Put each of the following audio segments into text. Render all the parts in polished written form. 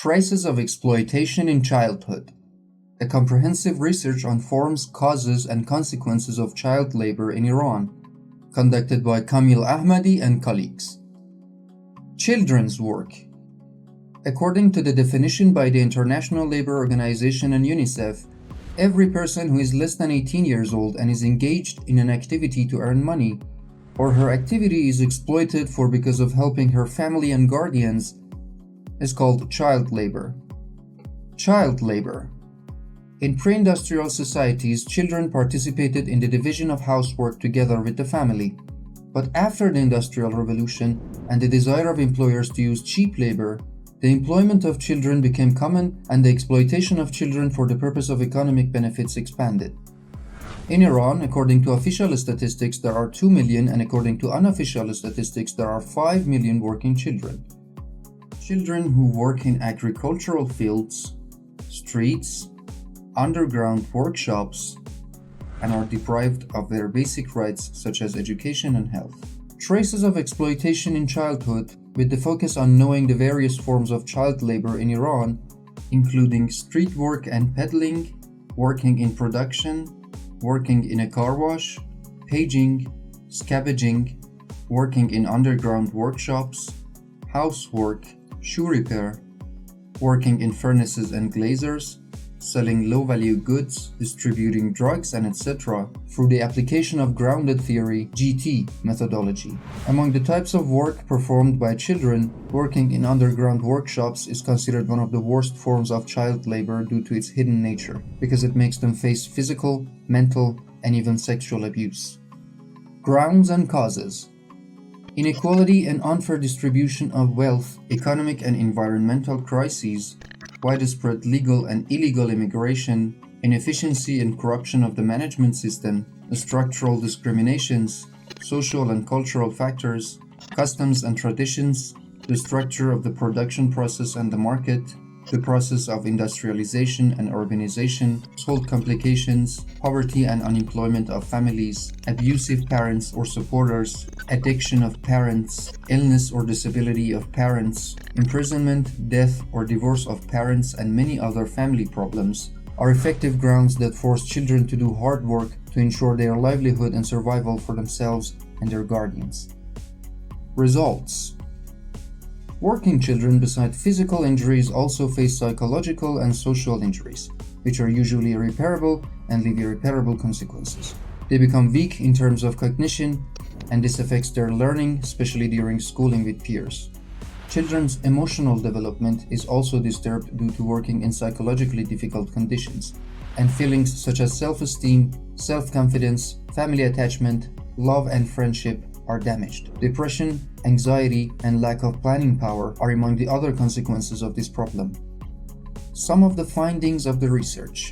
Traces of Exploitation in Childhood, a comprehensive research on forms, causes, and consequences of child labor in Iran, conducted by Kameel Ahmady and colleagues. Children's work. According to the definition by the International Labour Organization and UNICEF, every person who is less than 18 years old and is engaged in an activity to earn money, or her activity is exploited for because of helping her family and guardians, is called child labor. Child labor. In pre-industrial societies, children participated in the division of housework together with the family. But after the Industrial Revolution and the desire of employers to use cheap labor, the employment of children became common and the exploitation of children for the purpose of economic benefits expanded. In Iran, according to official statistics, there are 2 million, and according to unofficial statistics, there are 5 million working children. Children who work in agricultural fields, streets, underground workshops, and are deprived of their basic rights such as education and health. Traces of exploitation in childhood, with the focus on knowing the various forms of child labor in Iran, including street work and peddling, working in production, working in a car wash, paging, scavenging, working in underground workshops, housework, shoe repair, working in furnaces and glazers, selling low-value goods, distributing drugs, and etc. through the application of grounded theory (GT) methodology. Among the types of work performed by children, working in underground workshops is considered one of the worst forms of child labor due to its hidden nature, because it makes them face physical, mental, and even sexual abuse. Grounds and causes. Inequality and unfair distribution of wealth, economic and environmental crises, widespread legal and illegal immigration, inefficiency and corruption of the management system, structural discriminations, social and cultural factors, customs and traditions, the structure of the production process and the market, the process of industrialization and urbanization, household complications, poverty and unemployment of families, abusive parents or supporters, addiction of parents, illness or disability of parents, imprisonment, death or divorce of parents, and many other family problems are effective grounds that force children to do hard work to ensure their livelihood and survival for themselves and their guardians. Results. Working children, besides physical injuries, also face psychological and social injuries, which are usually irreparable and leave irreparable consequences. They become weak in terms of cognition, and this affects their learning, especially during schooling with peers. Children's emotional development is also disturbed due to working in psychologically difficult conditions, and feelings such as self-esteem, self-confidence, family attachment, love and friendship are damaged. Depression, anxiety, and lack of planning power are among the other consequences of this problem. Some of the findings of the research.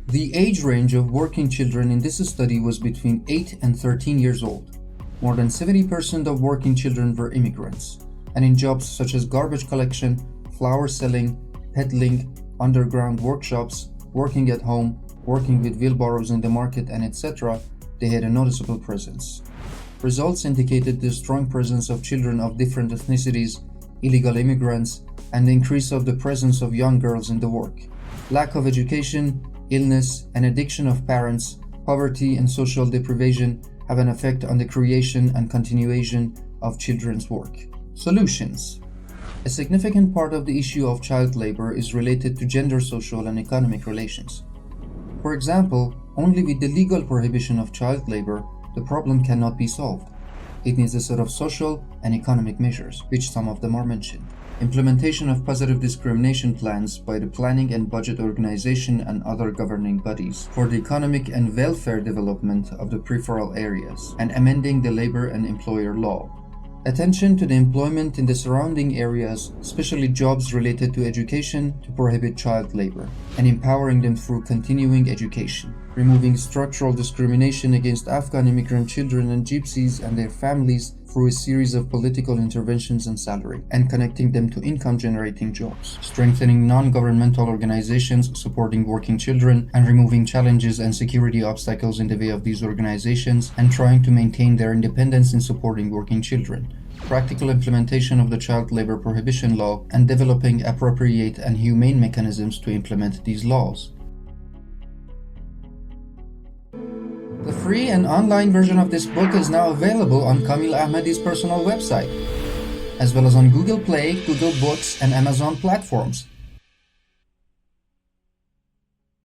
The age range of working children in this study was between 8 and 13 years old. More than 70% of working children were immigrants, and in jobs such as garbage collection, flower selling, peddling, underground workshops, working at home, working with wheelbarrows in the market, and etc., they had a noticeable presence. Results indicated the strong presence of children of different ethnicities, illegal immigrants, and the increase of the presence of young girls in the work. Lack of education, illness, and addiction of parents, poverty, and social deprivation have an effect on the creation and continuation of children's work. Solutions. A significant part of the issue of child labor is related to gender, social, and economic relations. For example, only with the legal prohibition of child labor, the problem cannot be solved. It needs a set of social and economic measures, which some of them are mentioned. Implementation of positive discrimination plans by the Planning and Budget Organization and other governing bodies for the economic and welfare development of the peripheral areas, and amending the labor and employer law. Attention to the employment in the surrounding areas, especially jobs related to education, to prohibit child labor, and empowering them through continuing education. Removing structural discrimination against Afghan immigrant children and gypsies and their families through a series of political interventions and salary, and connecting them to income-generating jobs. Strengthening non-governmental organizations supporting working children, and removing challenges and security obstacles in the way of these organizations, and trying to maintain their independence in supporting working children. practical implementation of the child labor prohibition law, and developing appropriate and humane mechanisms to implement these laws. The free and online version of this book is now available on Kameel Ahmady's personal website, as well as on Google Play, Google Books, and Amazon platforms.